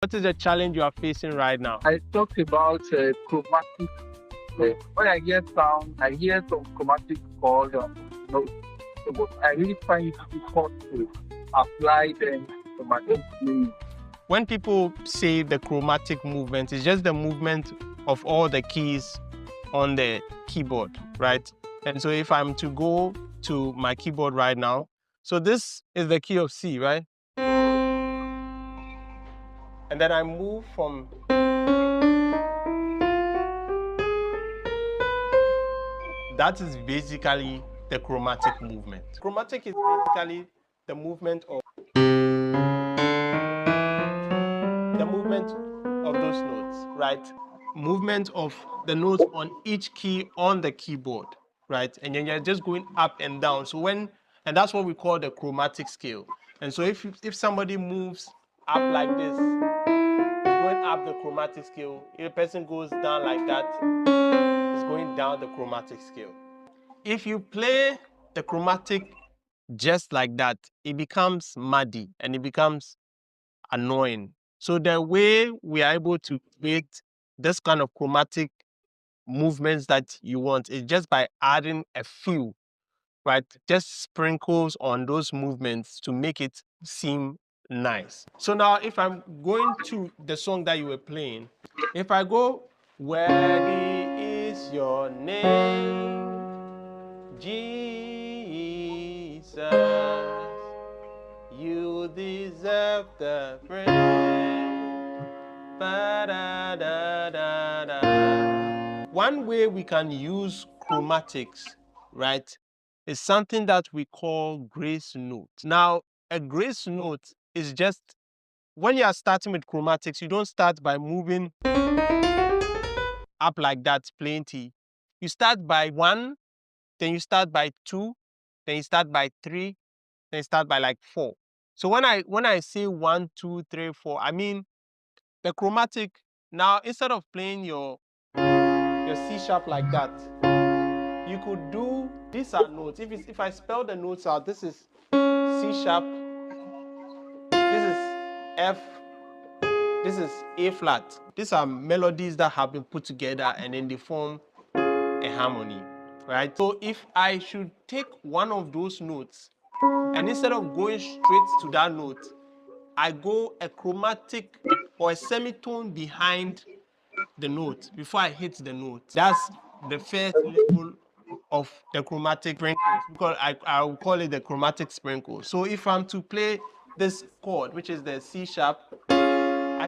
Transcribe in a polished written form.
What is the challenge you are facing right now? I talked about chromatic. When I hear sound, I hear some chromatic chord. Notes. But I really find it difficult to apply them to my own playing. When people say the chromatic movement, it's just the movement of all the keys on the keyboard, right? And so if I'm to go to my keyboard right now, so this is the key of C, right? And then I move from that is basically the chromatic movement. Chromatic is basically the movement of those notes, right? Movement of the notes on each key on the keyboard, right? And then you're just going up and down. So and that's what we call the chromatic scale. And so if somebody moves up like this, it's going up the chromatic scale. If a person goes down like that, it's going down the chromatic scale. If you play the chromatic just like that, it becomes muddy and it becomes annoying. So the way we are able to create this kind of chromatic movements that you want is just by adding a few, right? Just sprinkles on those movements to make it seem nice. So now if I'm going to the song that you were playing, if I go, worthy is your name, Jesus, you deserve the praise. Ba-da-da-da-da. One way we can use chromatics, right, is something that we call grace note. Now, a grace note is just, when you are starting with chromatics, you don't start by moving up like that, playing T. You start by 1, then you start by 2, then you start by 3, then you start by like 4. So when I say 1, 2, 3, 4, I mean the chromatic. Now instead of playing your C sharp like that, you could do, these are notes. If I spell the notes out, this is C sharp, this is F, this is A flat. These are melodies that have been put together and then they form a harmony, right? So if I should take one of those notes and instead of going straight to that note, I go a chromatic or a semitone behind the note before I hit the note. That's the first level of the chromatic sprinkles, because I will call it the chromatic sprinkle. So if I'm to play this chord, which is the C sharp,